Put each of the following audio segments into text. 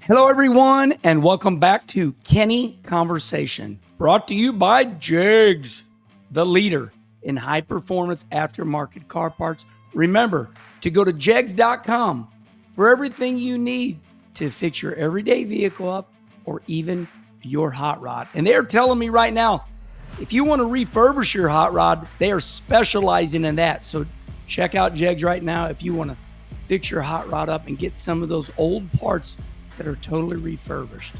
Hello, everyone, and welcome back to Kenny Conversation, brought to you by JEGS, the leader in high-performance aftermarket car parts. Remember to go to jegs.com for everything you need to fix your everyday vehicle up or even your hot rod. And they're telling me right now, if you want to refurbish your hot rod, they are specializing in that. So check out JEGS right now if you want to fix your hot rod up and get some of those old parts that are totally refurbished.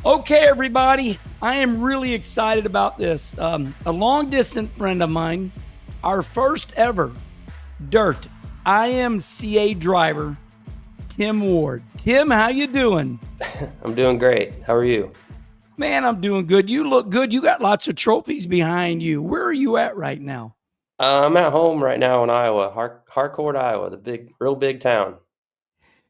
Okay, everybody, I am really excited about this. A long-distance friend of mine, our first ever dirt IMCA driver, Tim Ward. Tim, how you doing? I'm doing great. How are you? Man, I'm doing good. You look good. You got lots of trophies behind you. Where are you at right now? I'm at home right now in Iowa, Harcourt, Iowa, the real big town.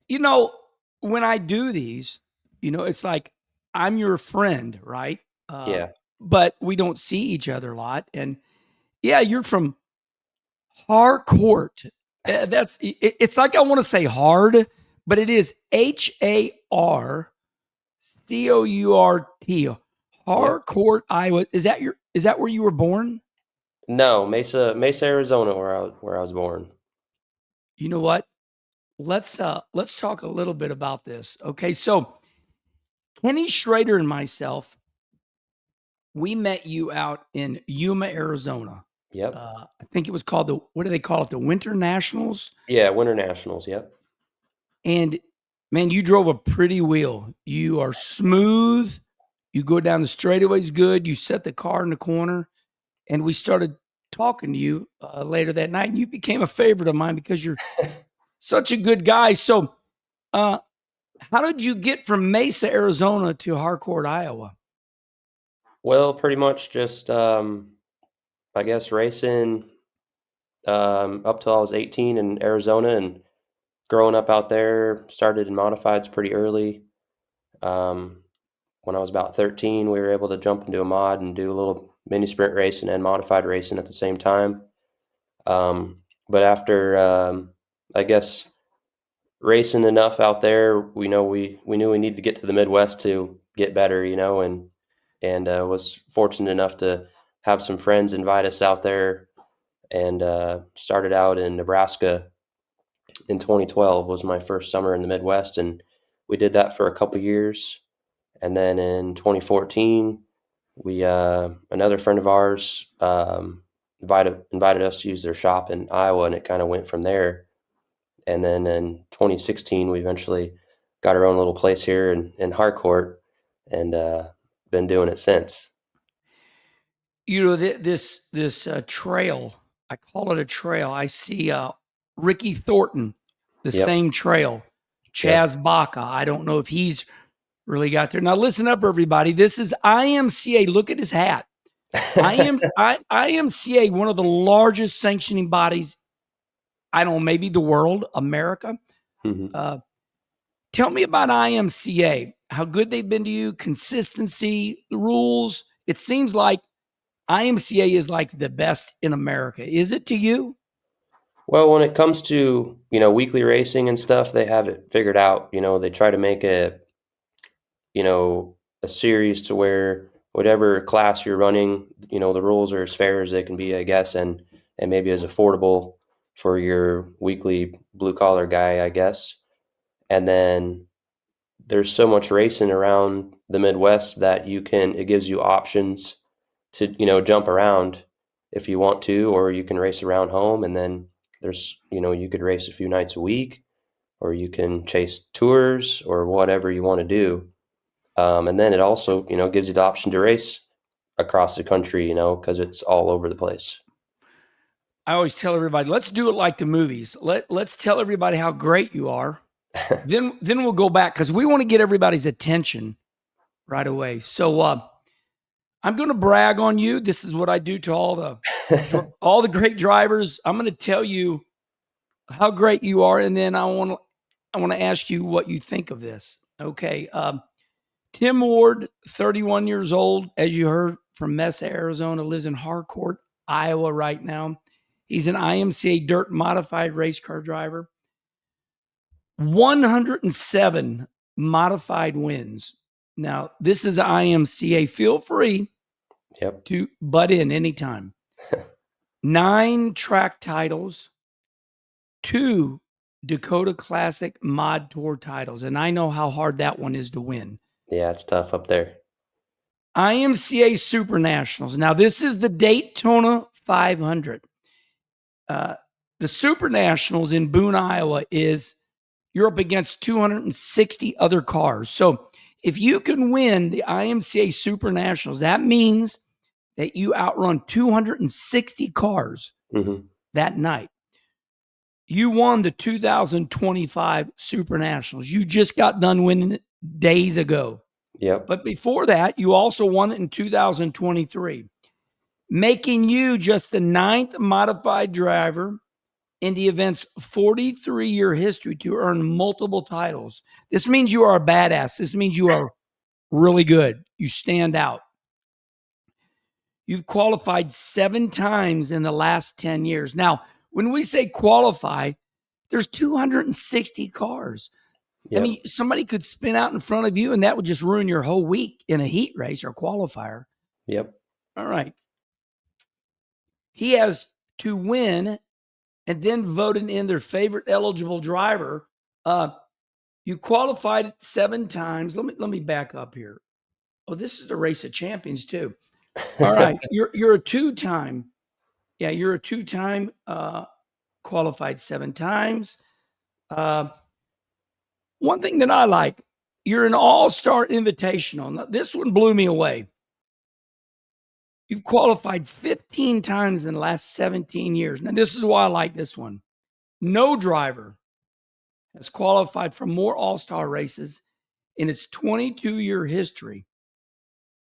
You know, when I do these, it's like I'm your friend, right? Yeah. But we don't see each other a lot. And yeah, you're from Harcourt. It's like I want to say hard, but it is HARCOURT. Yep. Harcourt, Iowa. Is that where you were born? No, Mesa, Arizona, where I was born. You know what? Let's talk a little bit about this. Okay, so Kenny Schrader and myself, we met you out in Yuma, Arizona. Yep. I think it was called what do they call it? The Winter Nationals. Yeah, Winter Nationals. Yep. And man, you drove a pretty wheel. You are smooth. You go down the straightaways good. You set the car in the corner. And we started talking to you later that night. And you became a favorite of mine because you're such a good guy. So, how did you get from Mesa, Arizona to Harcourt, Iowa? Well, pretty much just I guess racing up till I was 18 in Arizona, and growing up out there, started in modifieds pretty early. Um, when I was about 13, we were able to jump into a mod and do a little mini sprint racing and modified racing at the same time. But after, I guess, racing enough out there, we knew we needed to get to the Midwest to get better, and was fortunate enough to have some friends invite us out there, and started out in Nebraska in 2012 was my first summer in the Midwest, and we did that for a couple years, and then in 2014, we another friend of ours invited us to use their shop in Iowa, and it kind of went from there. And then in 2016, we eventually got our own little place here in Harcourt, and been doing it since. This trail, I call it a trail. I see Ricky Thornton, the Yep. same trail. Yep. Chaz Baca. I don't know if he's really got there. Now listen up, everybody. This is IMCA. Look at his hat. IMCA, one of the largest sanctioning bodies. I don't know, maybe the world, America. Mhm. Tell me about IMCA. How good they've been to you? Consistency, the rules. It seems like IMCA is like the best in America. Is it to you? Well, when it comes to, weekly racing and stuff, they have it figured out. They try to make it, a series to where whatever class you're running, the rules are as fair as they can be, I guess, and maybe as affordable for your weekly blue collar guy, I guess. And then there's so much racing around the Midwest that it gives you options to, jump around if you want to, or you can race around home. And then you could race a few nights a week, or you can chase tours or whatever you want to do. And then it also, gives you the option to race across the country, because it's all over the place. I always tell everybody, let's do it like the movies. Let's tell everybody how great you are. Then we'll go back because we want to get everybody's attention right away. So I'm going to brag on you. This is what I do to all the great drivers. I'm going to tell you how great you are, and then I want to ask you what you think of this. Okay, Tim Ward, 31 years old, as you heard, from Mesa, Arizona, lives in Harcourt, Iowa right now. He's an IMCA dirt modified race car driver. 107 modified wins. Now, this is IMCA. Feel free Yep. to butt in anytime. 9 track titles, 2 Dakota Classic Mod Tour titles. And I know how hard that one is to win. Yeah, it's tough up there. IMCA Super Nationals. Now, this is the Daytona 500. The Super Nationals in Boone, Iowa is you're up against 260 other cars. So if you can win the IMCA Super Nationals, that means that you outrun 260 cars that night. You won the 2025 Super Nationals. You just got done winning it days ago. Yep. But before that, you also won it in 2023, making you just the 9th modified driver in the event's 43-year history to earn multiple titles. This means you are a badass. This means you are really good. You stand out. You've qualified 7 times in the last 10 years. Now, when we say qualify, there's 260 cars. Yep. I mean, somebody could spin out in front of you, and that would just ruin your whole week in a heat race or qualifier. Yep. All right. He has to win and then voted in their favorite eligible driver. You qualified 7 times. Let me back up here. Oh, this is the race of champions too. All right, you're a 2-time. Yeah, you're a 2-time qualified 7 times. One thing that I like, you're an all-star invitational. Now, this one blew me away. You've qualified 15 times in the last 17 years. Now, this is why I like this one. No driver has qualified for more all-star races in its 22-year history.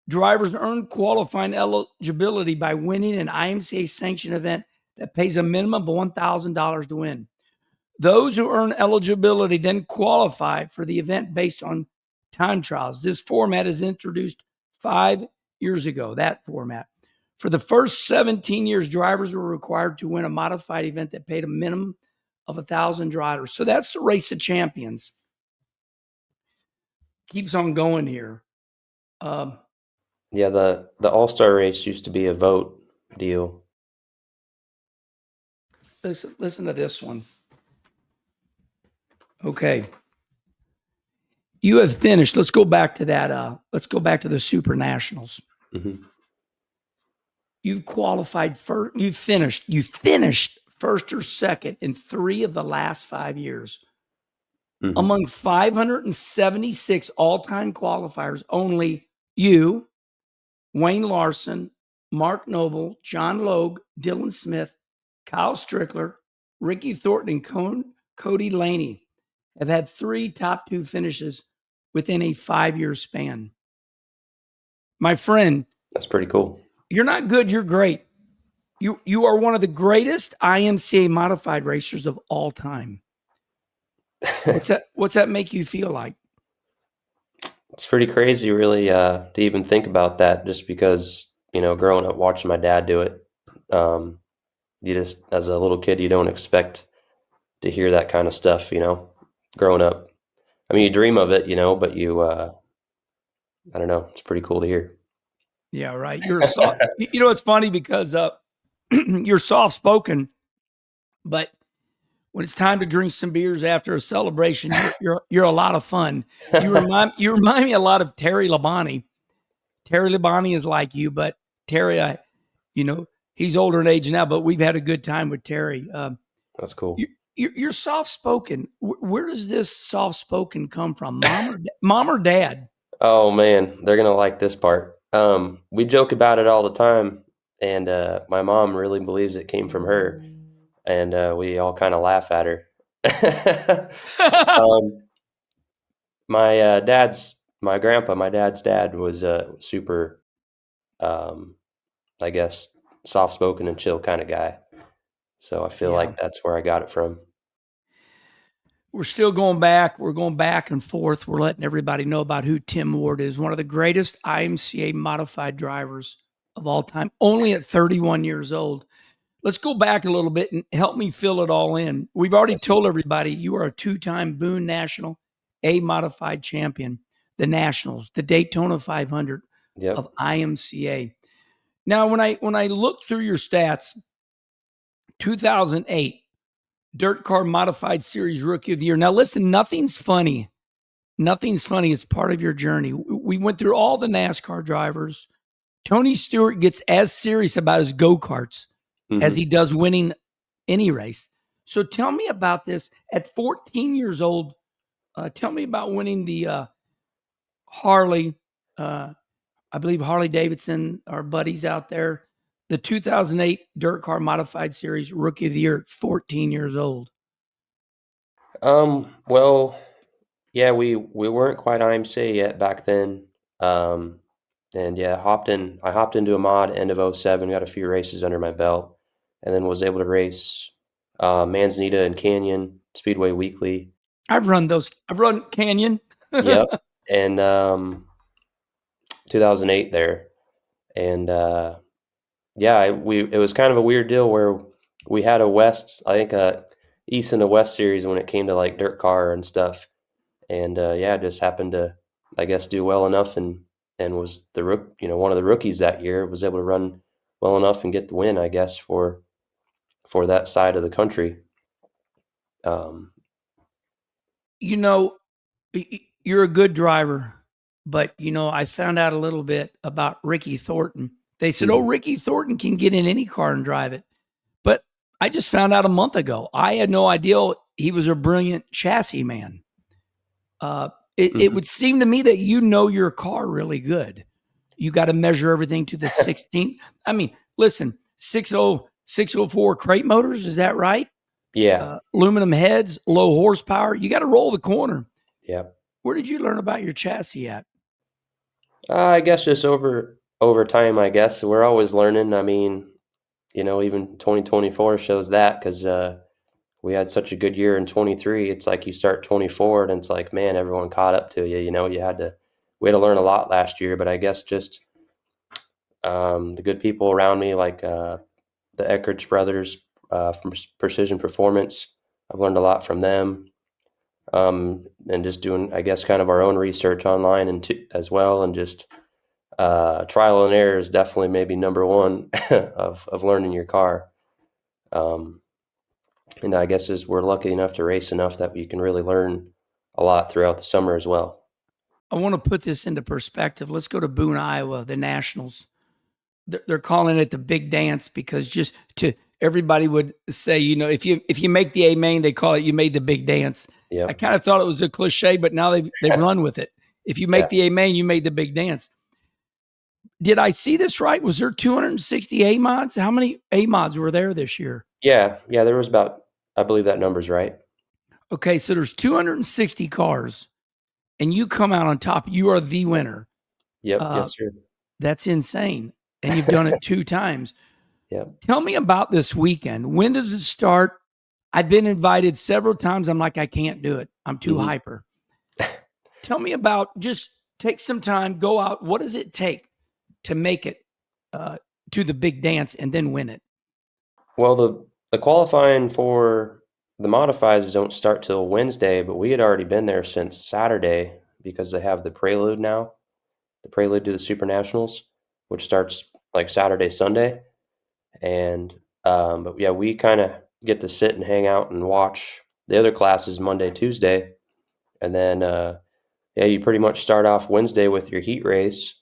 Drivers earn qualifying eligibility by winning an IMCA sanctioned event that pays a minimum of $1,000 to win. Those who earn eligibility then qualify for the event based on time trials. This format is introduced 5 years ago, that format. For the first 17 years, drivers were required to win a modified event that paid a minimum of 1,000 drivers. So that's the race of champions. Keeps on going here. Yeah, the All-Star race used to be a vote deal. Listen to this one. Okay. You have finished. Let's go back to that. Let's go back to the Super Nationals. You've qualified first. You finished first or second in 3 of the last 5 years. Among 576 all-time qualifiers, only you, Wayne Larson, Mark Noble, John Logue, Dylan Smith, Kyle Strickler, Ricky Thornton, and Cody Laney have had 3 top 2 finishes within a 5-year span. My friend, that's pretty cool. You're not good, you're great. You are one of the greatest IMCA modified racers of all time. What's that make you feel like? It's pretty crazy, really, to even think about that, just because, growing up watching my dad do it, you just, as a little kid, you don't expect to hear that kind of stuff, growing up. I mean, you dream of it, but you, I don't know, it's pretty cool to hear. Yeah, right. You're soft. It's funny because you're soft-spoken, but when it's time to drink some beers after a celebration, you're a lot of fun. You remind me a lot of Terry Labonte. Terry Labonte is like you, but Terry, he's older in age now, but we've had a good time with Terry. That's cool. You're soft-spoken. Where does this soft-spoken come from, mom or dad? Oh man, they're gonna like this part. We joke about it all the time, and my mom really believes it came from her, and we all kind of laugh at her. My dad's dad was a super, I guess, soft-spoken and chill kind of guy. So I feel like that's where I got it from. We're still going back. We're going back and forth. We're letting everybody know about who Tim Ward is, one of the greatest IMCA modified drivers of all time, only at 31 years old. Let's go back a little bit and help me fill it all in. We've already told everybody you are a 2-time Boone National A modified champion, the Nationals, the Daytona 500 Yep. of IMCA. Now, when I look through your stats, 2008 Dirt Car Modified Series Rookie of the Year. Now, listen, nothing's funny. Nothing's funny. It's part of your journey. We went through all the NASCAR drivers. Tony Stewart gets as serious about his go-karts as Hmm. he does winning any race. So tell me about this. At 14 years old, tell me about winning the Harley. I believe Harley Davidson, our buddies out there, the 2008 Dirt Car Modified Series Rookie of the Year at 14 years old. Well, yeah, we weren't quite IMCA yet back then. Um, and yeah, I hopped into a mod end of '07, got a few races under my belt, and then was able to race Manzanita and Canyon Speedway Weekly. I've run those. I've run Canyon. Yep. And 2008 there. And yeah, it was kind of a weird deal where we had a West, I think a East and a West series when it came to like dirt car and stuff. And yeah, just happened to, I guess, do well enough and was one of the rookies that year, was able to run well enough and get the win, I guess, for that side of the country. Um, you know, you're a good driver, but I found out a little bit about Ricky Thornton. They said, "Oh, mhm. Ricky Thornton can get in any car and drive it," but I just found out a month ago. I had no idea he was a brilliant chassis man. It Mhm. would seem to me that your car really good. You got to measure everything to the 16th. I mean, listen, 604 crate motors, is that right? Yeah, Aluminum heads, low horsepower. You got to roll the corner. yeah. Where did you learn about your chassis at? I guess just over time, I guess we're always learning. I mean, even 2024 shows that because we had such a good year in 23. It's like you start 24 and it's like, man, everyone caught up to you. We had to learn a lot last year, but I guess just the good people around me, like the Eckridge brothers from Precision Performance. I've learned a lot from them. And just doing, I guess, kind of our own research online as well, and just trial and error is definitely maybe number one of learning your car. Um, and I guess as we're lucky enough to race enough that we can really learn a lot throughout the summer as well. I want to put this into perspective. Let's go to Boone, Iowa, the Nationals. They're calling it the big dance because just to everybody would say, if you make the A main, they call it you made the big dance. I Yep. kind of thought it was a cliche, but now they've run with it. If you make Yeah. the A main, you made the big dance. Did I see this right? Was there 260 A mods? How many A mods were there this year? Yeah. Yeah. There was about, I believe that number's right. Okay, so there's 260 cars, and you come out on top. You are the winner. Yep. Uh, Yes, sir. that's insane, and you've done it 2 times. Yep. Tell me about this weekend. When does it start? I've been invited several times. I'm like, I can't do it. I'm too Hmm. hyper. Tell me about just take some time, go out. What does it take to make it uh, to the big dance and then win it? Well, the qualifying for the modifieds don't start till Wednesday, but we had already been there since Saturday because they have the prelude now, the prelude to the Super Nationals, which starts like Saturday, Sunday. And but yeah, we kind of get to sit and hang out and watch the other classes Monday, Tuesday, and then yeah, you pretty much start off Wednesday with your heat race,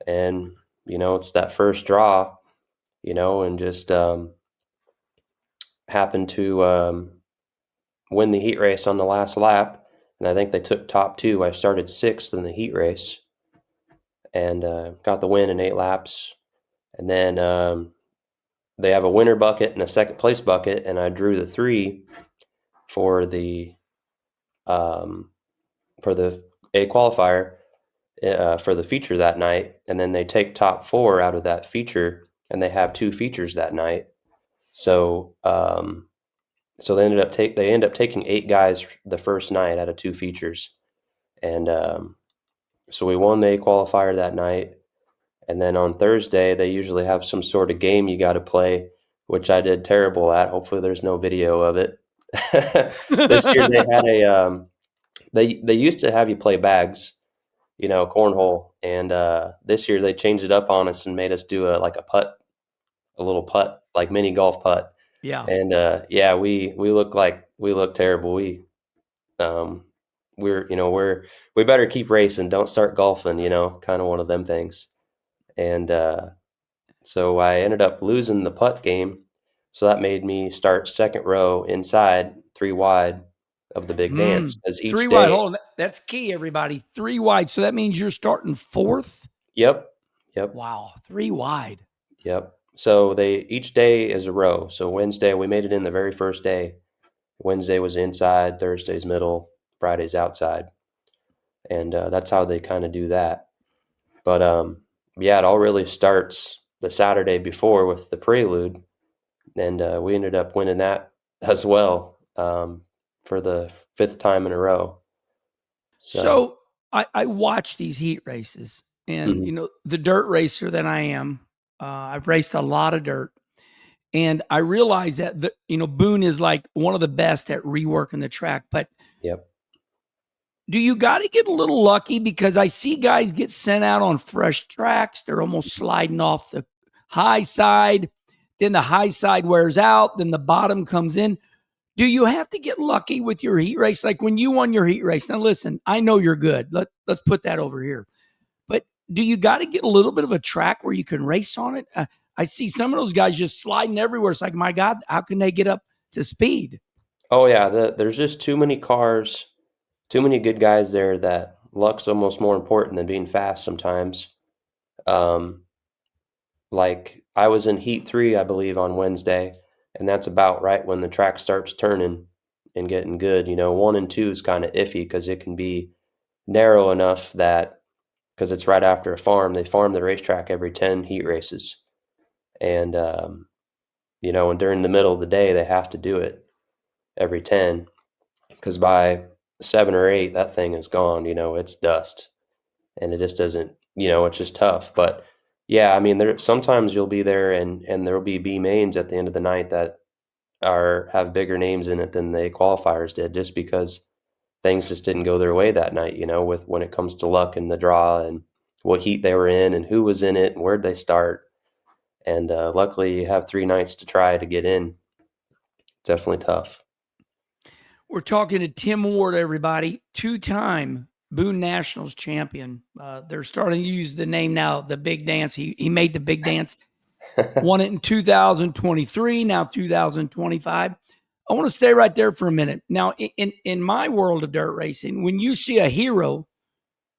and it's that first draw, and just happen to win the heat race on the last lap. And I think they took top two. I started sixth in the heat race and got the win in 8 laps. And then they have a winner bucket and a second place bucket, and I drew the three for the um, for the A qualifier for the feature that night. And then they take top four out of that feature, and they have two features that night. So so they end up taking 8 guys the first night out of two features, and so we won the A qualifier that night. And then on Thursday, they usually have some sort of game you got to play, which I did terrible at. Hopefully, there's no video of it. This year they had They used to have you play bags, cornhole, and this year they changed it up on us and made us do a little putt, like mini golf putt. Yeah. And yeah, we look terrible. Um, we better keep racing. Don't start golfing. Kind of one of them things. And so I ended up losing the putt game. So that made me start second row inside, three wide of the big dance. As Three each wide. day, Hold on. That's key, everybody. Three wide. So that means you're starting fourth. yep, yep, Wow. Three wide. yep. So each day is a row. So Wednesday we made it in the very first day. Wednesday was inside, Thursday's middle, Friday's outside, and that's how they kind of do that. But yeah, it all really starts the Saturday before with the prelude, and we ended up winning that as well for the fifth time in a row. So, So I watch these heat races, and mhm, the dirt racer that I am, I've raced a lot of dirt, and I realize that Boone is like one of the best at reworking the track. But yep, do you got to get a little lucky, because I see guys get sent out on fresh tracks? They're almost sliding off the high side. Then the high side wears out. Then the bottom comes in. Do you have to get lucky with your heat race? Like when you won your heat race. Now, listen, I know you're good. Let's put that over here. But do you got to get a little bit of a track where you can race on it? I see some of those guys just sliding everywhere. It's like, my God, how can they get up to speed? oh yeah, there's just too many cars, too many good guys there that luck's almost more important than being fast sometimes. Um, Like, I was in heat 3, I believe, on Wednesday, and that's about right when the track starts turning and getting good. 1 and 2 is kinda iffy because it can be narrow enough that, because it's right after a farm, they farm the racetrack every 10 heat races, and, and during the middle of the day, they have to do it every 10, because by 7 or 8, that thing is gone, it's dust. And it just doesn't, it's just tough. But yeah, I mean, there sometimes you'll be there and there'll be B mains at the end of the night that are have bigger names in it than the qualifiers did, just because things just didn't go their way that night, with when it comes to luck and the draw and what heat they were in and who was in it and where'd they start. And luckily, you have 3 nights to try to get in. Definitely tough. We're talking to Tim Ward, everybody, two-time Boone Nationals champion. They're starting to use the name now, the Big Dance. He made the Big Dance, won it in 2023, now 2025. I want to stay right there for a minute. Now, in my world of dirt racing, when you see a hero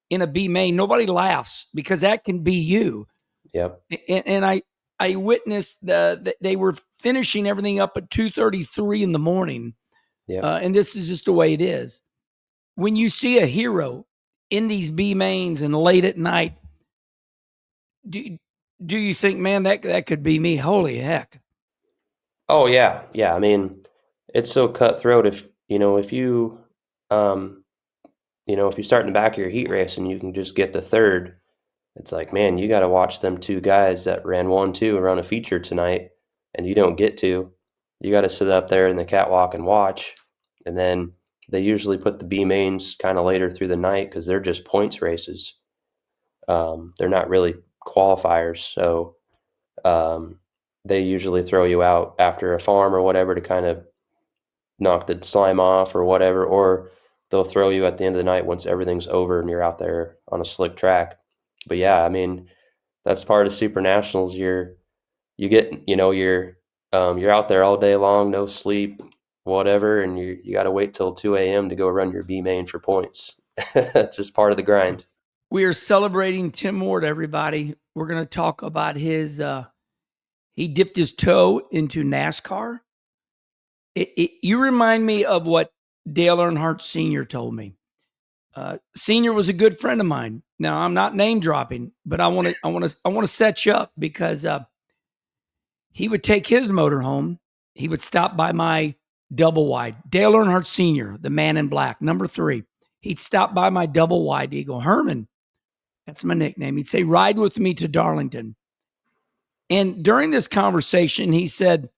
in a B main, nobody laughs, because that can be you. Yep. And I witnessed they were finishing everything up at 2:33 in the morning. Yep. And this is just the way it is. When you see a hero in these B mains and late at night, do you think, man, that could be me? Holy heck! Oh yeah. Yeah. I mean, it's so cutthroat um if you start in the back of your heat race and you can just get to third, it's like, man, you got to watch them two guys that ran 1-2 and run a feature tonight, and you don't get to. You got to sit up there in the catwalk and watch. And then they usually put the B mains kind of later through the night because they're just points races. They're not really qualifiers. So um, they usually throw you out after a farm or whatever to kind of knock the slime off or whatever, or they'll throw you at the end of the night once everything's over and you're out there on a slick track. But yeah, I mean, that's part of Super Nationals. You get, you're out there all day long, no sleep, whatever, and you got to wait till 2 a.m. to go run your B main for points. It's just part of the grind. We are celebrating Tim Ward, everybody. We're going to talk about his. He dipped his toe into NASCAR. You remind me of what Dale Earnhardt Sr. told me. Senior was a good friend of mine. Now, I'm not name dropping, but I want to set you up, because he would take his motor home. He would stop by my double wide. Dale Earnhardt Sr., the man in black, number 3. He'd stop by my double wide. He'd go, Herman, that's my nickname. He'd say, ride with me to Darlington. And during this conversation, he said,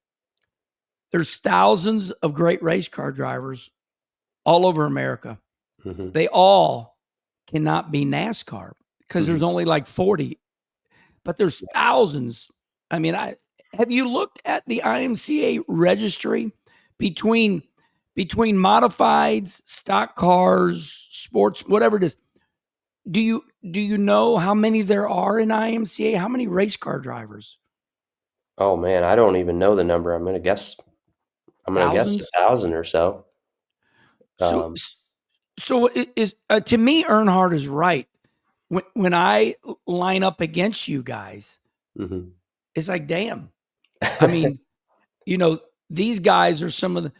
there's thousands of great race car drivers all over America. Mhm. They all cannot be NASCAR because there's Mhm. only like 40, but there's thousands. I mean, have you looked at the IMCA registry between modifieds, stock cars, sports, whatever it is? Do you know how many there are in IMCA? How many race car drivers? Oh, man, I don't even know the number. I'm gonna guess Thousands. 1,000 or so. So Um, so it is to me, Earnhardt is right. When I line up against you guys, mhm. it's like, damn. I mean, you know, these guys are some of the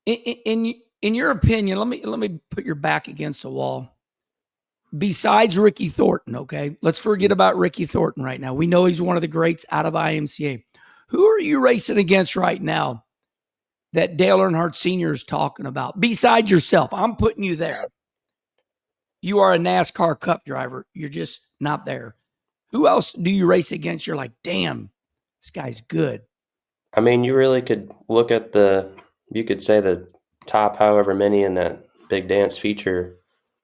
in your opinion. Let me put your back against the wall. Besides Ricky Thornton, okay, let's forget about Ricky Thornton right now. We know he's one of the greats out of IMCA. Who are you racing against right now that Dale Earnhardt Sr. is talking about? Besides yourself, I'm putting you there. You are a NASCAR Cup driver. You're just not there. Who else do you race against? You're like, damn, this guy's good. I mean, you really could look at you could say the top however many in that big dance feature,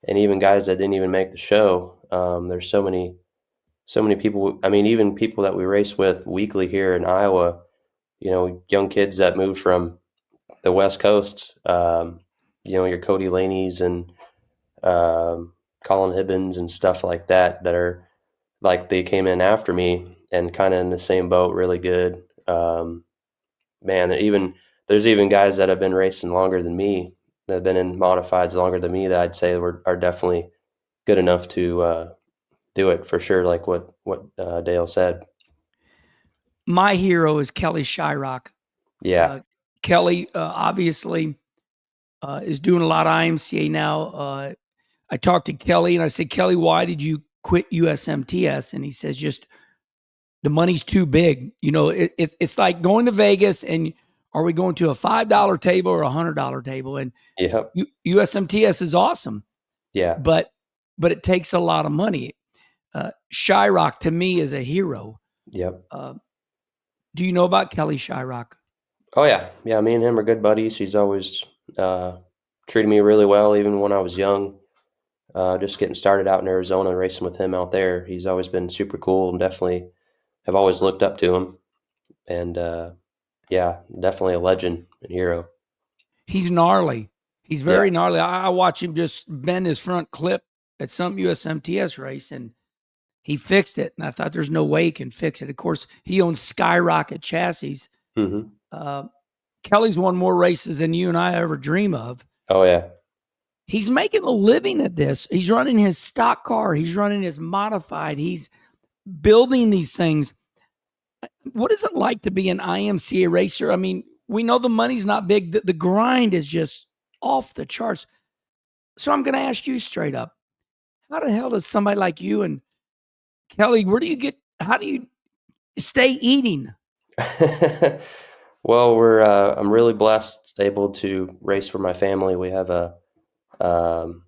and even guys that didn't even make the show. There's so many people. I mean, even people that we race with weekly here in Iowa, young kids that moved from the West Coast, your Cody Laney's and Colin Hibbins and stuff like that, that are like they came in after me and kind of in the same boat, really good. Man, there's even guys that have been racing longer than me, that have been in modifieds longer than me, that I'd say are definitely good enough to do it for sure. Like what Dale said. My hero is Kelly Shyrock. Yeah. Uh, Kelly obviously is doing a lot of IMCA now. I talked to Kelly and I said, Kelly, why did you quit USMTS? And he says, just the money's too big. It's like going to Vegas and are we going to a $5 table or $100 table? And Yep. USMTS is awesome, Yeah. but it takes a lot of money. Shyrock to me is a hero. Yep. Uh, do you know about Kelly Shyrock? Oh yeah. Yeah. Me and him are good buddies. He's always uh, treated me really well, even when I was young. Just getting started out in Arizona, racing with him out there. He's always been super cool and definitely have always looked up to him. And yeah, definitely a legend and hero. He's gnarly. He's Yeah. very gnarly. I watch him just bend his front clip at some USMTS race, and he fixed it. And I thought there's no way he can fix it. Of course, he owns Skyrocket Chassis. Hmm. Uh, Kelly's won more races than you and I ever dream of. Oh yeah. He's making a living at this. He's running his stock car. He's running his modified. He's building these things. What is it like to be an IMCA racer? I mean, we know the money's not big. The grind is just off the charts. So I'm going to ask you straight up. How the hell does somebody like you and Kelly, how do you stay eating? Well, I'm really blessed, able to race for my family. We have a um,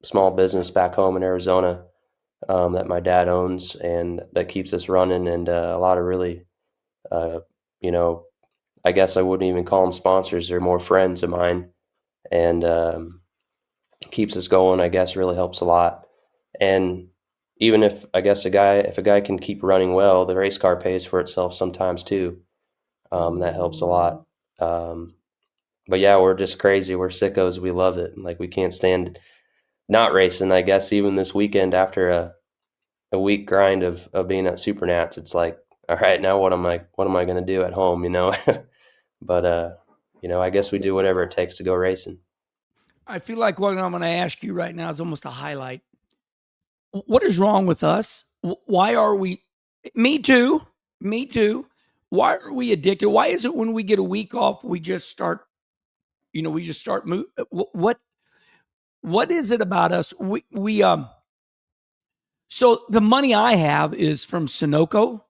small business back home in Arizona that my dad owns, and that keeps us running. And a lot of really, uh, you know, I guess I wouldn't even call them sponsors; they're more friends of mine, and keeps us going. I guess really helps a lot. And even if I guess if a guy can keep running well, the race car pays for itself sometimes too. That helps a lot. Um, but yeah, we're just crazy. We're sickos. We love it. Like we can't stand not racing. I guess even this weekend after a week grind of being at Super Nats, it's like, all right, now what am I going to do at home? But I guess we do whatever it takes to go racing. I feel like what I'm going to ask you right now is almost a highlight. What is wrong with us? Why are we? Me too. Me too. Why are we addicted? Why is it when we get a week off, we just start? We just start move. What is it about us? We. So the money I have is from Sunoco.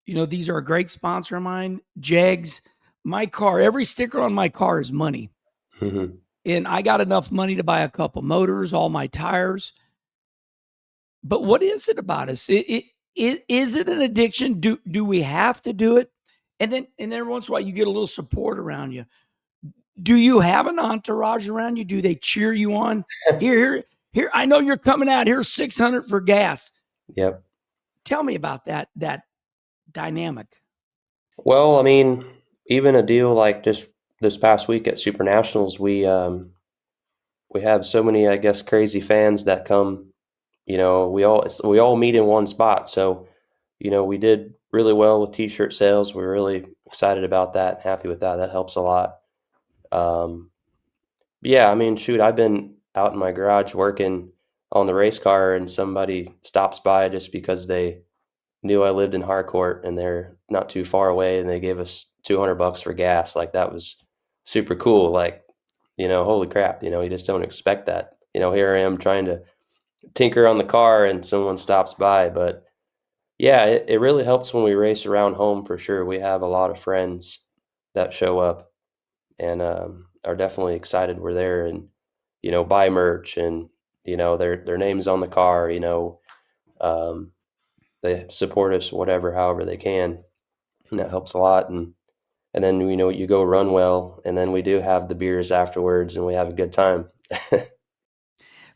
These are a great sponsor of mine. JEGS. My car. Every sticker on my car is money, Hmm. and I got enough money to buy a couple motors, all my tires. But what is it about us? Is it an addiction? Do we have to do it? And then every once in a while you get a little support around you. Do you have an entourage around you? Do they cheer you on? Here. I know you're coming out. Here's 600 for gas. Yep. Tell me about that dynamic. Well, I mean, even a deal like just this past week at Super Nationals, we have so many, I guess, crazy fans that come. We all meet in one spot. So, we did really well with T-shirt sales. We're really excited about that. Happy with that. That helps a lot. Um, yeah, I mean, shoot, I've been out in my garage working on the race car, and somebody stops by just because they knew I lived in Harcourt and they're not too far away, and they gave us $200 for gas. Like, that was super cool. Like, holy crap, you just don't expect that. Here I am trying to tinker on the car and someone stops by. But yeah, it really helps when we race around home for sure. We have a lot of friends that show up and are definitely excited we're there, and buy merch, and their names on the car. Um, they support us whatever, however they can, and that helps a lot. And then you go run well, and then we do have the beers afterwards, and we have a good time.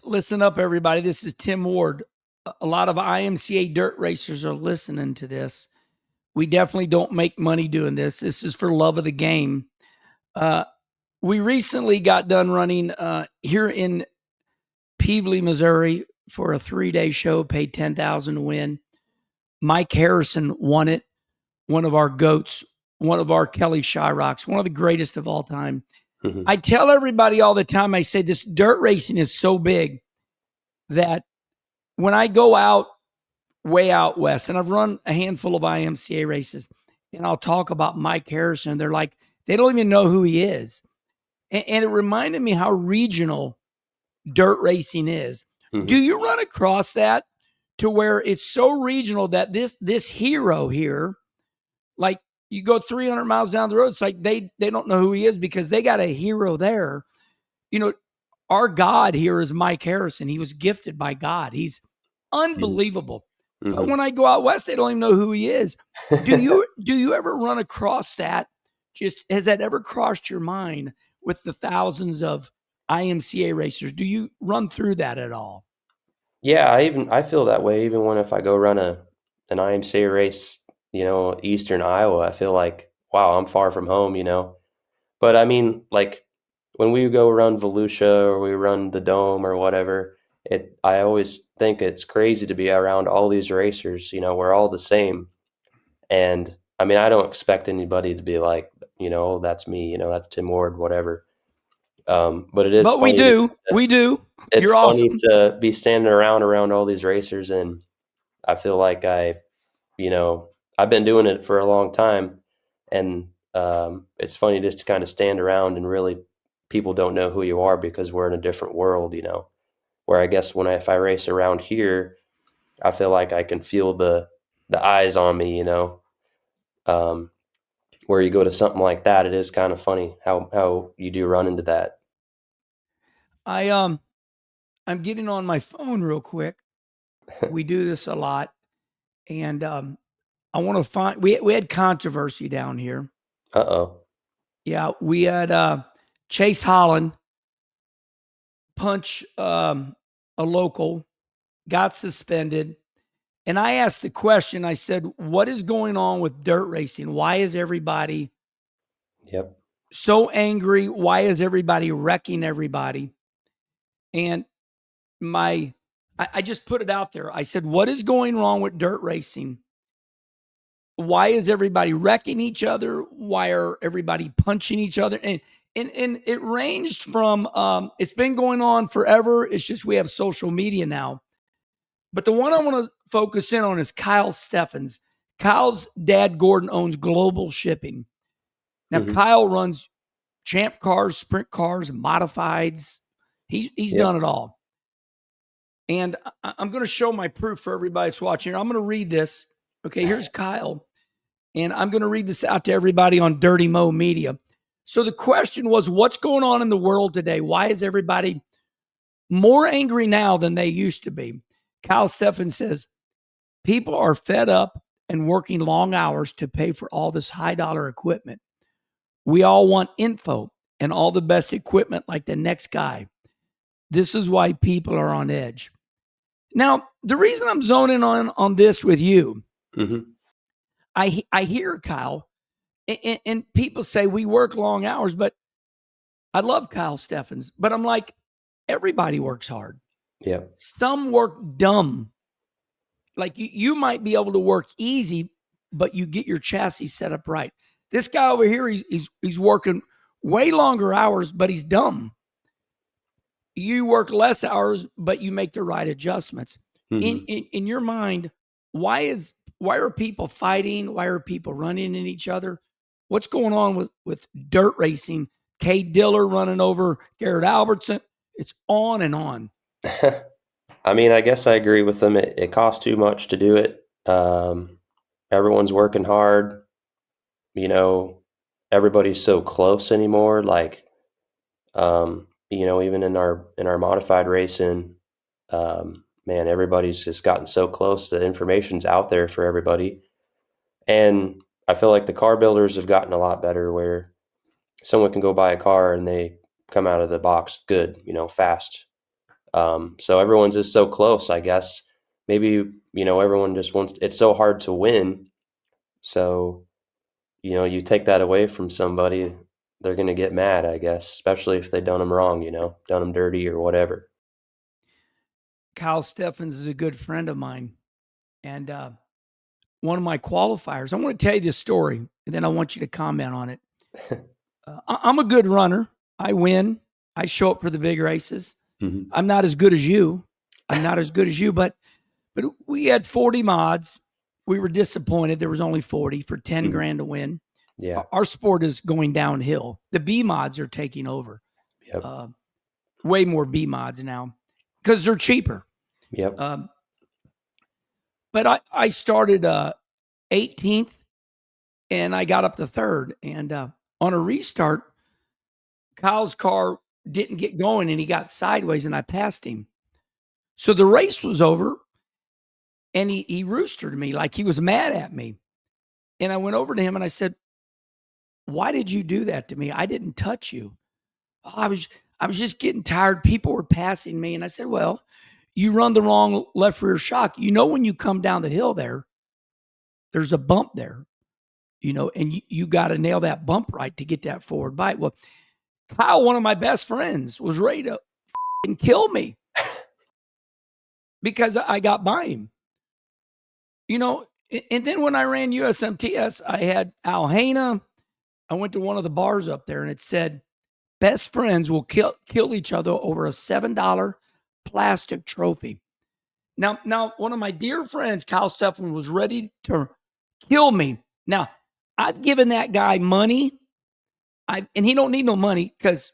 Listen up, everybody. This is Tim Ward. A lot of IMCA dirt racers are listening to this. We definitely don't make money doing this. This is for love of the game. We recently got done running here in Peevely, Missouri, for a 3-day show. Paid $10,000 to win. Mike Harrison won it. One of our goats. One of our Kelly Shyrocks. One of the greatest of all time. Mhm. I tell everybody all the time. I say this dirt racing is so big that when I go out way out west, and I've run a handful of IMCA races, and I'll talk about Mike Harrison, they're like, they don't even know who he is. And it reminded me how regional dirt racing is. Do Mhm. you run across that to where it's so regional that this hero here, like you go 300 miles down the road, it's like they don't know who he is because they got a hero there. You know, our God here is Mike Harrison. He was gifted by God. He's unbelievable. But Mhm. when I go out west, they don't even know who he is. Do you ever run across that? Just has that ever crossed your mind with the thousands of IMCA racers? Do you run through that at all? Yeah, I feel that way even when if I go run an IMCA race, Eastern Iowa. I feel like, wow, I'm far from home. But I mean, like when we go run Volusia or we run the Dome or whatever, I always think it's crazy to be around all these racers. We're all the same. And I mean, I don't expect anybody to be like, "Oh, that's me, that's Tim Ward, whatever." But it is But we funny to do. We do. it's You're funny awesome. to be standing around all these racers, and I feel like you know, I've been doing it for a long time, and it's funny just to kind of stand around and really people don't know who you are because we're in a different world. Where I guess if I race around here, I feel like I can feel the eyes on me. Um, where you go to something like that, it is kind of funny how you do run into that. I I'm getting on my phone real quick. We do this a lot, and I want to find. We had controversy down here. Uh-oh. Yeah, we had Chase Holland punch a local, got suspended. And I asked the question, I said, what is going on with dirt racing? Why is everybody Yep. so angry? Why is everybody wrecking everybody? And I just put it out there. I said, what is going wrong with dirt racing? Why is everybody wrecking each other? Why are everybody punching each other? And it ranged from it's been going on forever. It's just we have social media now. But the one I want to focus in on is Kyle Steffens. Kyle's dad, Gordon, owns Global Shipping. Now, Hmm. Kyle runs champ cars, sprint cars, modifieds. He's done Yep. it all. And I'm going to show my proof for everybody that's watching. I'm going to read this. Okay, here's Kyle. And I'm going to read this out to everybody on Dirty Mo Media. So the question was, what's going on in the world today? Why is everybody more angry now than they used to be? Kyle Steffen says, people are fed up and working long hours to pay for all this high dollar equipment. We all want info and all the best equipment like the next guy. This is why people are on edge. Now, the reason I'm zoning on this with you, Mm-hmm. I hear Kyle, and people say we work long hours, but I love Kyle Steffens, but I'm like, everybody works hard. Yeah. Some work dumb. Like you might be able to work easy, but you get your chassis set up right. This guy over here, he's working way longer hours, but he's dumb. You work less hours, but you make the right adjustments. Mm-hmm. In your mind, why are people fighting? Why are people running into each other? What's going on with dirt racing? Cade Diller running over Garrett Albertson. It's on and on. I mean, I guess I agree with them. It costs too much to do it. Everyone's working hard. You know, everybody's so close anymore. Like, even in our modified racing, man, everybody's just gotten so close. The information's out there for everybody, and I feel like the car builders have gotten a lot better, where someone can go buy a car and they come out of the box good, fast. So everyone's just so close, I guess. Maybe, everyone just wants, it's so hard to win. So, you take that away from somebody, they're going to get mad, I guess, especially if they done them wrong, done them dirty or whatever. Kyle Steffens is a good friend of mine. And one of my qualifiers, I want to tell you this story, and then I want you to comment on it. I'm a good runner. I win. I show up for the big races. Mm-hmm. I'm not as good as you. But we had 40 mods. We were disappointed. There was only 40 for 10 Mm-hmm. grand to win. Yeah. Our sport is going downhill. The B mods are taking over. Yep. Way more B mods now because they're cheaper. Yep. But I started 18th and I got up to third. And on a restart, Kyle's car didn't get going and he got sideways and I passed him. So the race was over and he roostered me like he was mad at me. And I went over to him and I said, "Why did you do that to me? I didn't touch you." "Oh, I was just getting tired. People were passing me." And I said, "Well, you run the wrong left rear shock. When you come down the hill there's a bump there, and you got to nail that bump right to get that forward bite." Well, Kyle, one of my best friends, was ready to kill me because I got by him. And then when I ran USMTS, I had Al Haina. I went to one of the bars up there and it said, "Best friends will kill each other over a $7 plastic trophy." Now, one of my dear friends, Kyle Steffens, was ready to kill me. Now, I've given that guy money. And he don't need no money because,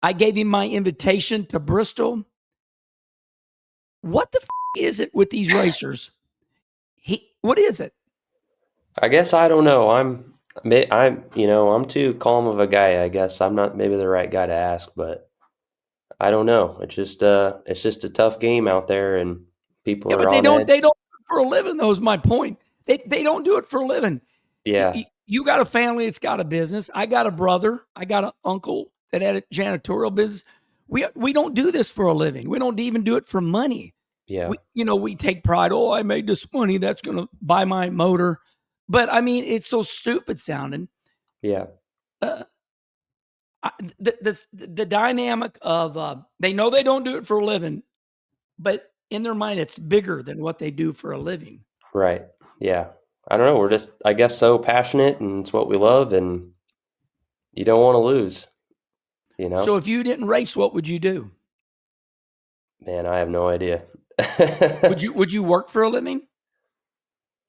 I gave him my invitation to Bristol. What the is it with these racers? What is it? I guess I don't know. I'm too calm of a guy, I guess. I'm not maybe the right guy to ask, but I don't know. It's just a tough game out there and people Yeah, are but they on don't edge. do it for a living, though, is my point. They don't do it for a living. Yeah. You got a family that's got a business. I got a brother. I got an uncle that had a janitorial business. We don't do this for a living. We don't even do it for money. Yeah. We take pride. Oh, I made this money. That's going to buy my motor. But I mean, it's so stupid sounding. Yeah. Uh, the dynamic of they know they don't do it for a living, but in their mind, it's bigger than what they do for a living. Right. Yeah. I don't know. We're just, I guess, so passionate and it's what we love and you don't want to lose, So if you didn't race, what would you do? Man, I have no idea. Would you work for a living?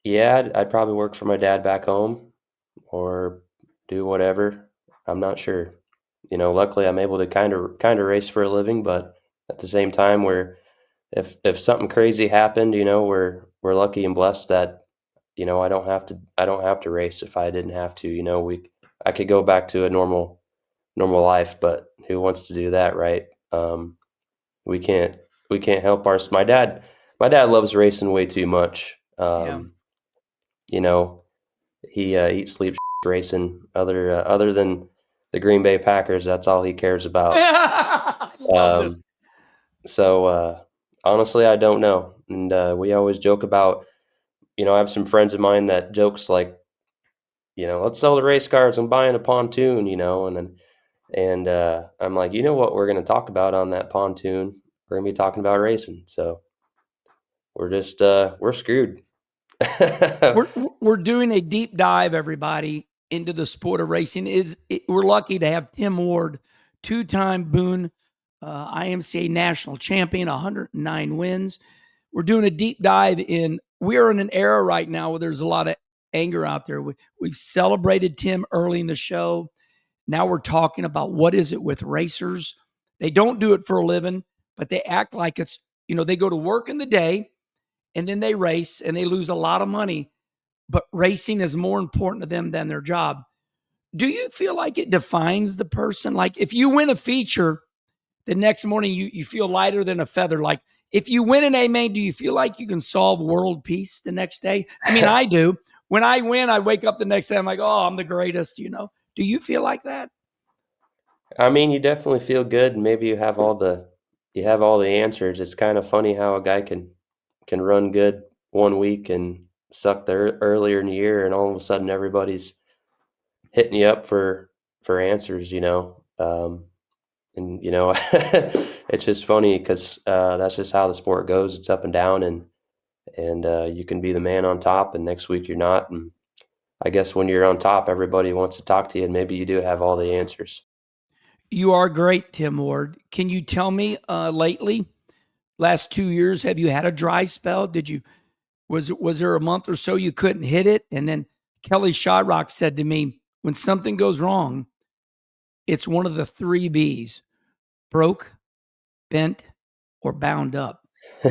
Yeah, I'd probably work for my dad back home or do whatever. I'm not sure. Luckily I'm able to kind of race for a living, but at the same time where if something crazy happened, we're lucky and blessed that, I don't have to race if I didn't have to, I could go back to a normal life, but who wants to do that, right? We can't help my dad loves racing way too much. Yeah. You know, he eats, sleeps, racing. Other than the Green Bay Packers. That's all he cares about. I love this. Um, so honestly, I don't know. And we always joke about, I have some friends of mine that jokes like, let's sell the race cars. I'm buying a pontoon, and I'm like, you know what we're going to talk about on that pontoon? We're going to be talking about racing. So we're screwed. We're doing a deep dive, everybody, into the sport of racing. We're lucky to have Tim Ward, two-time Boone IMCA national champion, 109 wins. We're doing a deep dive in. We're in an era right now where there's a lot of anger out there. We've celebrated Tim early in the show. Now we're talking about what is it with racers. They don't do it for a living, but they act like it's, they go to work in the day and then they race and they lose a lot of money, but racing is more important to them than their job. Do you feel like it defines the person? Like if you win a feature, the next morning you feel lighter than a feather. Like if you win an A-main, do you feel like you can solve world peace the next day? I mean, I do. When I win, I wake up the next day, I'm like, oh, I'm the greatest, Do you feel like that? I mean, you definitely feel good, and maybe you have all the answers. It's kind of funny how a guy can run good one week and suck there earlier in the year, and all of a sudden everybody's hitting you up for answers. And it's just funny because that's just how the sport goes. It's up and down, and you can be the man on top, and next week you're not. And I guess when you're on top, everybody wants to talk to you, and maybe you do have all the answers. You are great, Tim Ward. Can you tell me lately, last 2 years, have you had a dry spell? Was there a month or so you couldn't hit it? And then Kelly Shyrock said to me, when something goes wrong, it's one of the three B's: broke, bent, or bound up.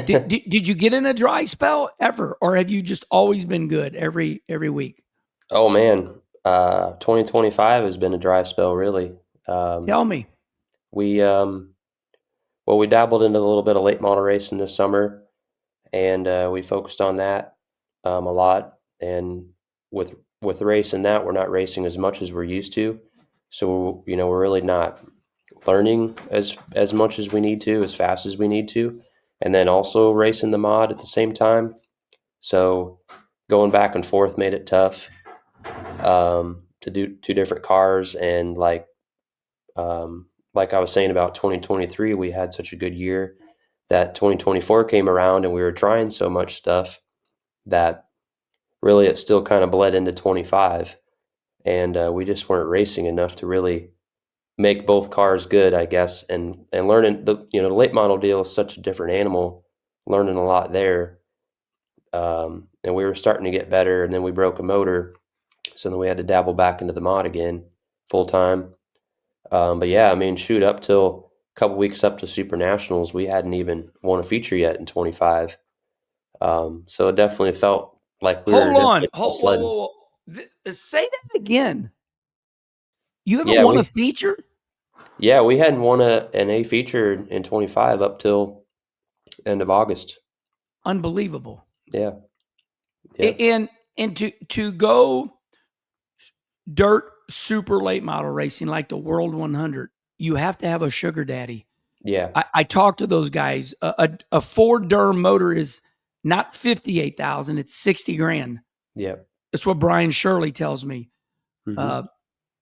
Did you get in a dry spell ever, or have you just always been good every week? Oh man, 2025 has been a dry spell, really. Um, Tell me. we well, we dabbled into a little bit of late model racing this summer, and we focused on that a lot. And with racing that, we're not racing as much as we're used to, so we're really not learning as much as we need to, as fast as we need to, and then also racing the mod at the same time. So going back and forth made it tough to do two different cars. And like I was saying about 2023, we had such a good year that 2024 came around and we were trying so much stuff that really it still kind of bled into 25. And we just weren't racing enough to really make both cars good, I guess. And learning the late model deal is such a different animal, learning a lot there. And we were starting to get better, and then we broke a motor. So then we had to dabble back into the mod again full time. But yeah, I mean, shoot, up till a couple weeks up to Super Nationals, we hadn't even won a feature yet in 25. So it definitely felt like we were Hold on. definitely Hold, whoa, sledding. whoa, whoa. Say that again. You haven't Yeah, won a we feature? yeah we hadn't won an A feature in 25 up till end of August. Unbelievable. Yeah, yeah, And to go dirt super late model racing like the World 100, you have to have a sugar daddy. yeah, I talked to those guys. A Ford Durham motor is not 58,000; it's 60 grand. yeah. That's what Brian Shirley tells me. Hmm. Uh,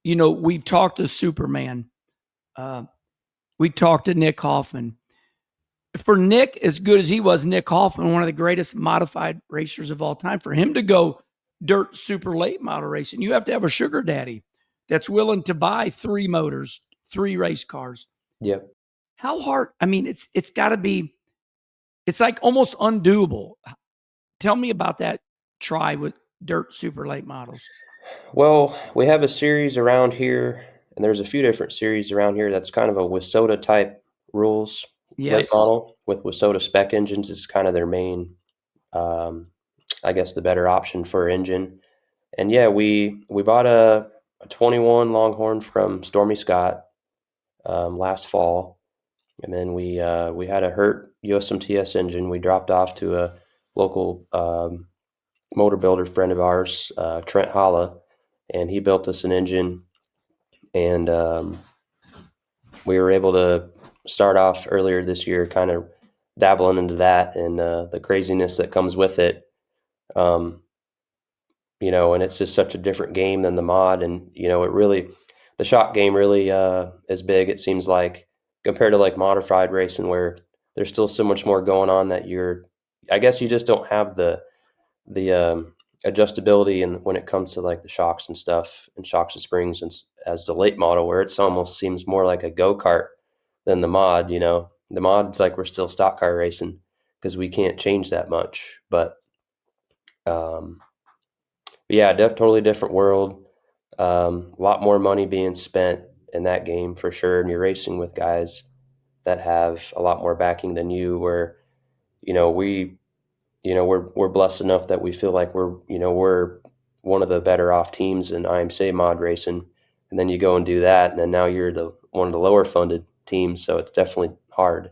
we've talked to Superman. Uh, we talked to Nick Hoffman. For Nick, as good as he was, Nick Hoffman, one of the greatest modified racers of all time, for him to go dirt super late model racing, you have to have a sugar daddy that's willing to buy three motors, three race cars. Yeah. How hard? I mean, it's got to be. It's like almost undoable. Tell me about that try with dirt super late models. Well, we have a series around here, and there's a few different series around here that's kind of a WISSOTA type rules late Yes. model with WISSOTA spec engines is kind of their main, um, I guess, the better option for engine. And yeah, we bought a 21 Longhorn from Stormy Scott last fall, and then we had a Hurt USMTS engine. We dropped off to a local motor builder friend of ours, Trent Holla, and he built us an engine and we were able to start off earlier this year, kind of dabbling into that and the craziness that comes with it. Um, and it's just such a different game than the mod, and it really, the shock game really is big. It seems like compared to like modified racing, where there's still so much more going on that I guess you just don't have the adjustability and when it comes to like the shocks and stuff and shocks and springs and as the late model where it's almost seems more like a go-kart than the mod. The mod's like we're still stock car racing because we can't change that much, but um, yeah, totally different world. A lot more money being spent in that game for sure, and you're racing with guys that have a lot more backing than you, where we we're blessed enough that we feel like we're one of the better off teams in IMCA mod racing, and then you go and do that, and then now you're the one of the lower funded teams, so it's definitely hard.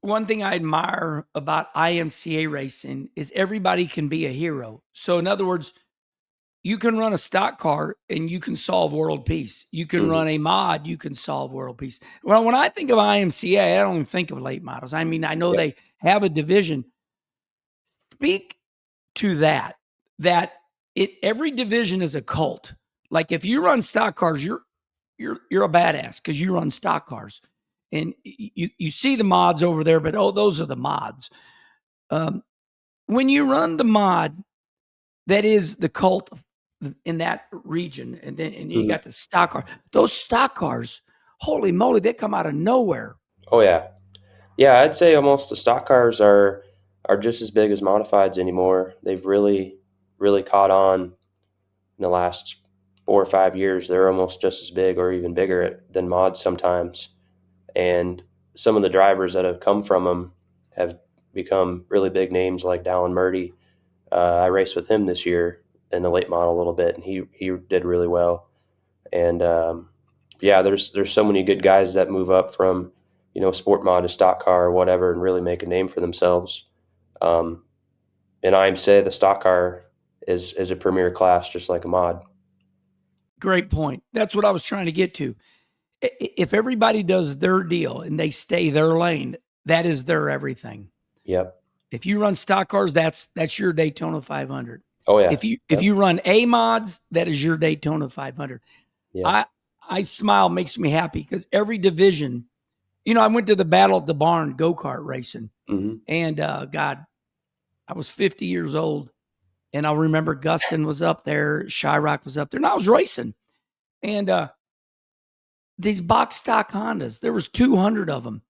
One thing I admire about IMCA racing is everybody can be a hero. So, in other words, you can run a stock car and you can solve world peace. You can Hmm. run a mod, you can solve world peace. Well, when I think of IMCA, I don't even think of late models. I mean, I know Yep. they have a division. Speak to that every division is a cult. Like if you run stock cars, you're a badass because you run stock cars. And you see the mods over there, but those are the mods. Um, when you run the mod, that is the cult in that region, and then you Hmm. got the stock car. Those stock cars, holy moly, they come out of nowhere. Oh yeah, yeah. I'd say almost the stock cars are just as big as modifieds anymore. They've really caught on in the last 4 or 5 years. They're almost just as big or even bigger than mods sometimes. And some of the drivers that have come from them have become really big names, like Dallin Murdy. I raced with him this year in the late model a little bit, and he did really well. And yeah, there's so many good guys that move up from sport mod to stock car or whatever, and really make a name for themselves. Um, and I'm say the stock car is a premier class, just like a mod. Great point. That's what I was trying to get to. If everybody does their deal and they stay their lane, that is their everything. Yep. If you run stock cars, that's your Daytona 500. Oh yeah. If Yep. you run A mods, that is your Daytona 500. Yeah. I I smile, makes me happy because every division, I went to the Battle at the Barn go kart racing, Hmm. and God, I was 50 years old, and I remember Gustin was up there, Shyrock was up there, and I was racing, and these box stock Hondas, there was 200 of them.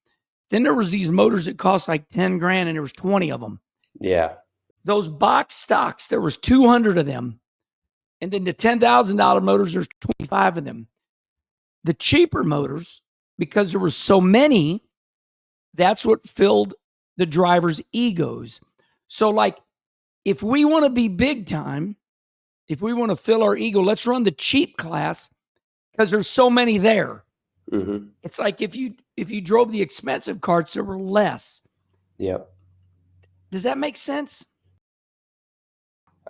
Then there was these motors that cost like 10 grand, and there was 20 of them. Yeah. Those box stocks, there was 200 of them. And then the $10,000 motors, there's 25 of them. The cheaper motors, because there were so many, that's what filled the drivers' egos. So, like, if we want to be big time, if we want to fill our ego, let's run the cheap class because there's so many there. Hmm. It's like if you drove the expensive carts, there were less. Yep. Does that make sense?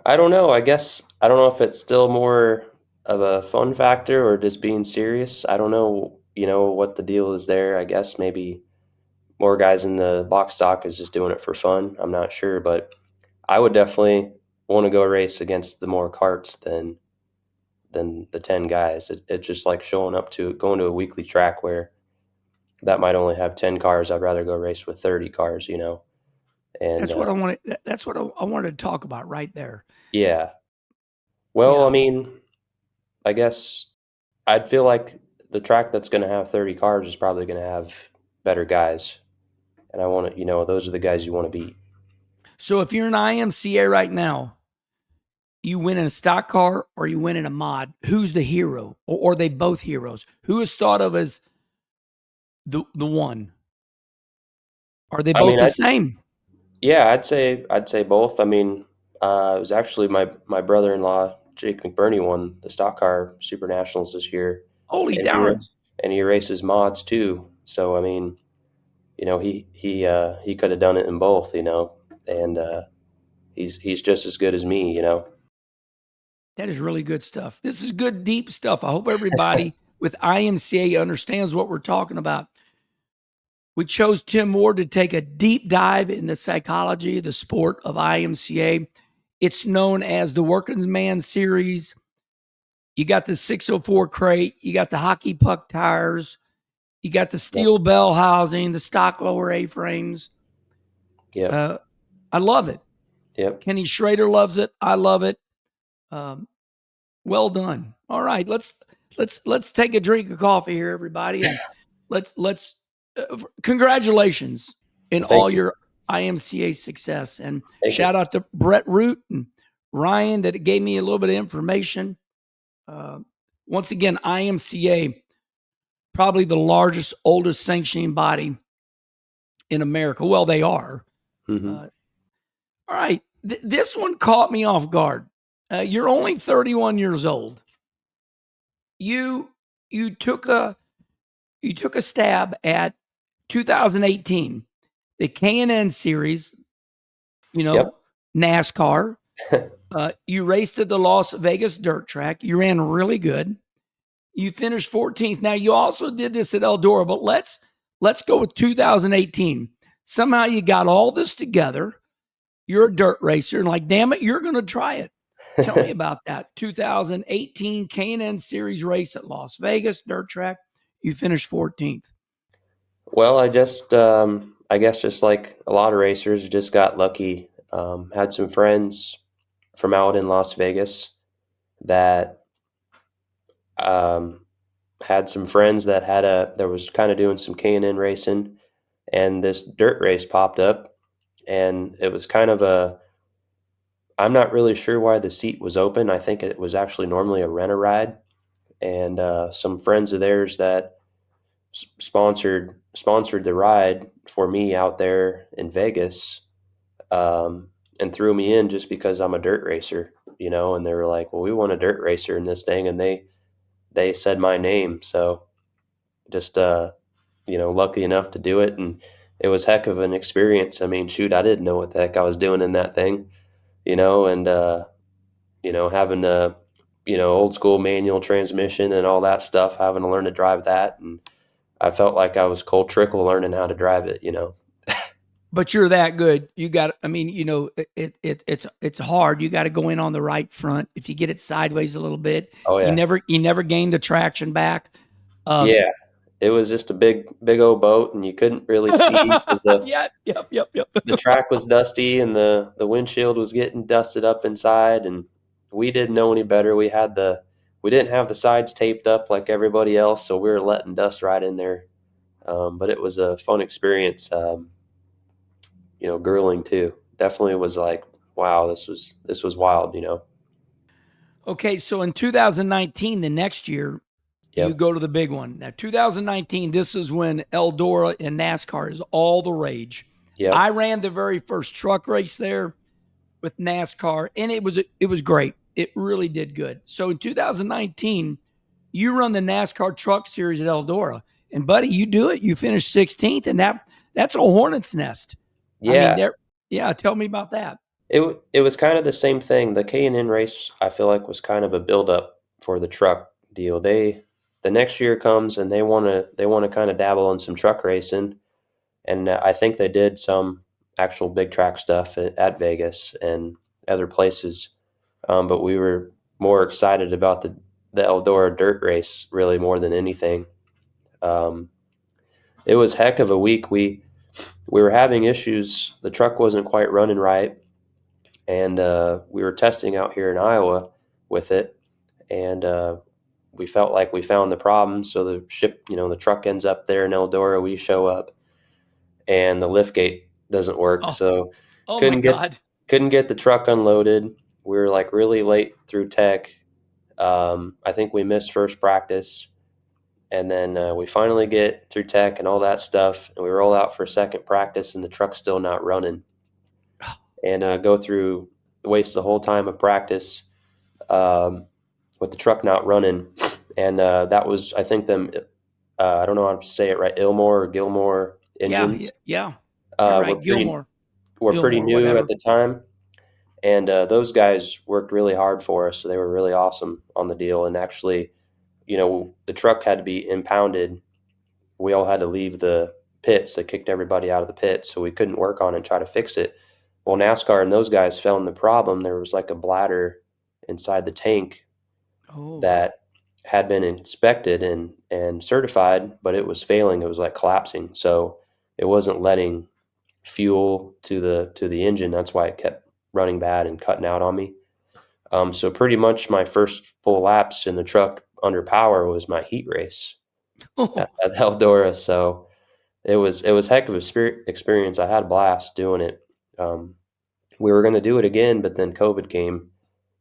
I don't know. I guess I don't know if it's still more of a fun factor or just being serious. I don't know, what the deal is there. I guess maybe more guys in the box stock is just doing it for fun. I'm not sure, but I would definitely want to go race against the more carts than the 10 guys. It's just like showing up to going to a weekly track where that might only have 10 cars. I'd rather go race with 30 cars. And That's what I wanted. That's what I wanted to talk about right there. yeah. Well, I Yeah. mean, I guess I'd feel like the track that's going to have 30 cars is probably going to have better guys. And I want to, those are the guys you want to beat. So if you're an IMCA right now, you win in a stock car or you win in a mod, who's the hero? Or are they both heroes? Who is thought of as the one? Are they I both mean, the I same? yeah, I'd say both. I mean, it was actually my brother-in-law, Jake McBurney, won the stock car Super Nationals this year, Holy and he darn. races and he races mods too. So I mean, he could have done it in both, and he's just as good as me. That is really good stuff. This is good, deep stuff. I hope everybody with IMCA understands what we're talking about. We chose Tim Ward to take a deep dive in the psychology, the sport of IMCA. It's known as the Working's Man Series. You got the 604 crate, you got the hockey puck tires, you got the Yep. steel bell housing, the stock lower A-frames. Yep. I love it. Yep. Kenny Schrader loves it. I love it. Um, well done. All right, let's take a drink of coffee here, everybody, and let's congratulations in Well, thank all you. your IMCA success, and Thank you. shout out to Brett Root and Ryan that gave me a little bit of information. Uh, Once again, IMCA, probably the largest, oldest sanctioning body in America. Well, they are. Hmm. Uh, all right, this one caught me off guard. You're only 31 years old. You you took a stab at 2018, the K&N series, you Yep. know, NASCAR. You raced at the Las Vegas dirt track. You ran really good. You finished 14th. Now you also did this at Eldora, but let's go with 2018. Somehow you got all this together. You're a dirt racer, and like, damn it, you're going to try it. Tell me about that 2018 K&N Series race at Las Vegas dirt track. You finished 14th. Well, I guess just like a lot of racers, just got lucky. Had some friends from out in Las Vegas that um, had some friends that there was kind of doing some K&N racing, and this dirt race popped up, and it was kind of I'm not really sure why the seat was open. I think it was actually normally a rent-a-ride, and some friends of theirs that sponsored the ride for me out there in Vegas, and threw me in just because I'm a dirt racer, and they were like, "Well, we want a dirt racer in this thing," and they said my name, so just lucky enough to do it, and it was heck of an experience. I mean, shoot, I didn't know what the heck I was doing in that thing, and having a old school manual transmission and all that stuff, having to learn to drive that, and I felt like I was cold trickle learning how to drive it. But you're that good. You got. I mean, it's hard. You got to go in on the right front. If you get it sideways a little bit, Oh yeah. you never gain the traction back. Um, Yeah. It was just a big old boat, and you couldn't really see because yeah. Yep. the track was dusty and the windshield was getting dusted up inside, and we didn't know any better. We didn't have the sides taped up like everybody else, so we were letting dust right in there. But it was a fun experience. Grilling too. Definitely was like, wow, this was wild. Okay, so in 2019, the next year, you Yep. go to the big one. Now, 2019, this is when Eldora and NASCAR is all the rage. I Yep. ran the very first truck race there with NASCAR, and it was great. It really did good. So in 2019, you run the NASCAR Truck Series at Eldora, and buddy, you do it. You finish 16th, and that's a hornet's nest. I mean, Yeah. there. Yeah, tell me about that. It was kind of the same thing. The K&N race, I feel like, was kind of a build up for the truck deal. The next year comes and they want to kind of dabble in some truck racing, and I think they did some actual big track stuff at Vegas and other places. But we were more excited about the Eldora dirt race really more than anything. Um, it was heck of a week. We were having issues. The truck wasn't quite running right, and we were testing out here in Iowa with it, and we felt like we found the problem. So the truck ends up there in Eldora. We show up, and the lift gate doesn't work. Oh, So oh my couldn't get God. couldn't get the truck unloaded. We were like really late through tech. I think we missed first practice, and then we finally get through tech and all that stuff, and we roll out for second practice, and the truck's still not running, and go through waste the whole time of practice um, with the truck not running, and that was I think them. I don't know how to say it right. Ilmore or Gilmore Yeah, engines yeah. You're uh, were right, pretty Gilmore, were pretty Gilmore, new at whatever. the time, And those guys worked really hard for us, so they were really awesome on the deal. And actually, the truck had to be impounded. We all had to leave the pits. They kicked everybody out of the pits, so we couldn't work on it and try to fix it. Well, NASCAR and those guys found the problem. There was like a bladder inside the tank Oh, that had been inspected and certified, but it was failing. It was like collapsing, so it wasn't letting fuel to the engine. That's why it kept running bad and cutting out on me. So pretty much my first full laps in the truck under power was my heat race at Eldora. So it was heck of a experience. I had a blast doing it. We were going to do it again, but then COVID came.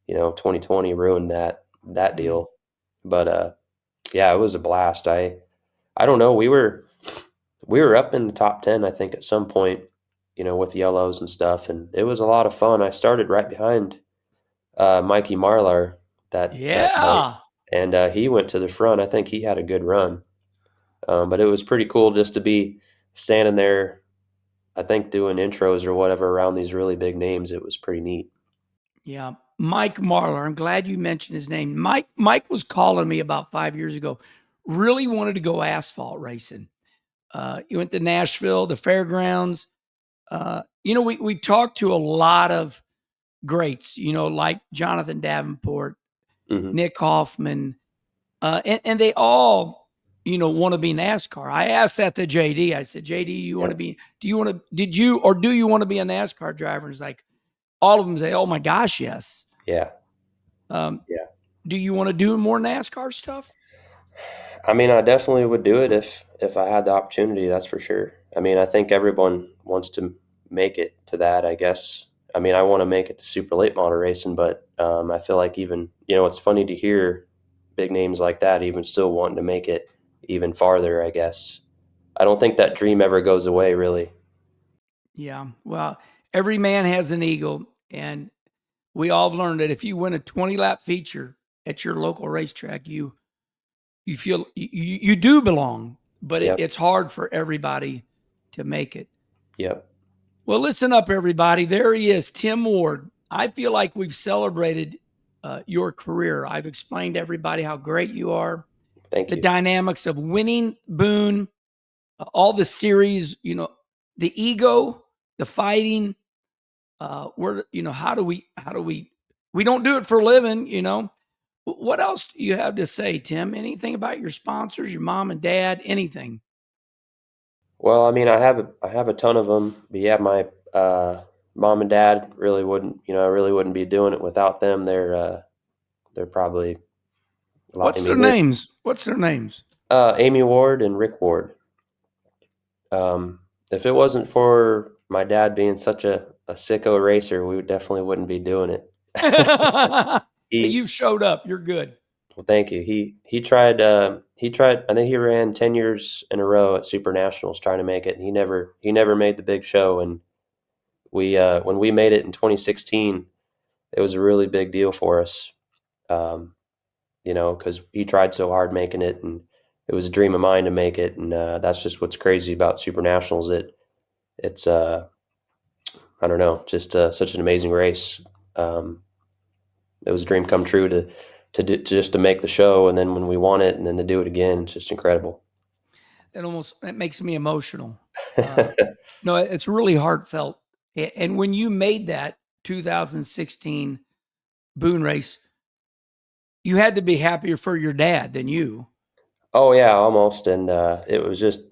2020 ruined that mm, deal. But yeah, it was a blast. I don't know. We were up in the top 10, I think, at some point. With yellows and stuff, and it was a lot of fun. I started right behind Mikey Marlar that night, yeah. and he went to the front. I think he had a good run, but it was pretty cool just to be standing there. I think doing intros or whatever around these really big names. It was pretty neat. Yeah. Mike Marlar. I'm glad you mentioned his name. Mike was calling me about 5 years ago. Really wanted to go asphalt racing. He went to Nashville, the fairgrounds. We talked to a lot of greats, like Jonathan Davenport, Hmm. Nick Hoffman, and they all, want to be NASCAR. I asked that to JD. I said, JD, Yeah, do you want to be a NASCAR driver? And it's like, all of them say, oh my gosh, yes. yeah, Um, yeah. do you want to do more NASCAR stuff? I mean, I definitely would do it if I had the opportunity. That's for sure. I mean, I think everyone wants to make it to that. I guess. I mean, I want to make it to super late model racing, but I feel like even it's funny to hear big names like that even still wanting to make it even farther. I guess I don't think that dream ever goes away. Really. Yeah. Well, every man has an ego, and we all have learned that if you win a 20-lap feature at your local racetrack, you feel you do belong, but Yep. it's hard for everybody to make it. Yep. Well, listen up, everybody. There he is, Tim Ward. I feel like we've celebrated your career. I've explained to everybody how great you are, Thank the you. dynamics of winning Boone, all the series, the ego, the fighting. We don't do it for a living. What else do you have to say, Tim? Anything about your sponsors, your mom and dad, anything? Well, I mean, I have a ton of them, but yeah, my mom and dad really wouldn't. I really wouldn't be doing it without them. They're probably a lot. I What's their mean, they names? What's their names? Amy Ward and Rick Ward. If it wasn't for my dad being such a sicko racer, we definitely wouldn't be doing it. He, You've showed up. You're good. well, thank you. He tried. He tried. I think he ran 10 years in a row at Super Nationals trying to make it, and he never made the big show. And when we made it in 2016, it was a really big deal for us. Um, because he tried so hard making it, and it was a dream of mine to make it. And that's just what's crazy about Super Nationals. It's I don't know, just such an amazing race. Um, it was a dream come true to make the show, and then when we won it, and then to do it again, it's just incredible. It makes me emotional. Uh, no, it's really heartfelt. And when you made that 2016 Boone race, you had to be happier for your dad than you. Oh yeah, almost, and it was just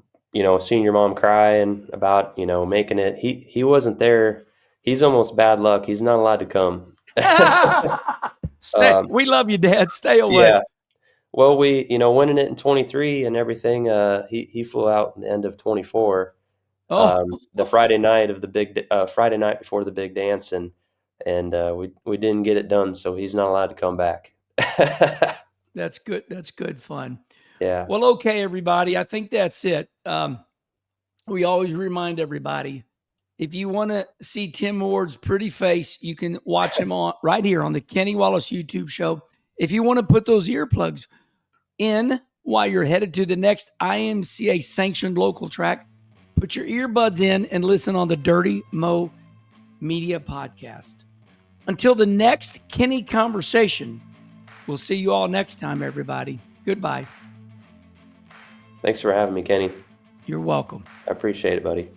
seeing your mom crying about making it. He wasn't there. He's almost bad luck. He's not allowed to come. Stay. um, We love you, Dad. Stay away. yeah. Well, we, winning it in 23 and everything, he flew out in the end of 24, Oh, the Friday night of the Friday night before the big dance, and we didn't get it done, so he's not allowed to come back. that's good. That's good fun. Yeah. Well, okay, everybody. I think that's it. We always remind everybody, if you want to see Tim Ward's pretty face, you can watch him on right here on the Kenny Wallace YouTube show. If you want to put those earplugs in while you're headed to the next IMCA sanctioned local track, put your earbuds in and listen on the Dirty Mo Media podcast. Until the next Kenny Conversation, we'll see you all next time, everybody. Goodbye. Thanks for having me, Kenny. You're welcome. I appreciate it, buddy.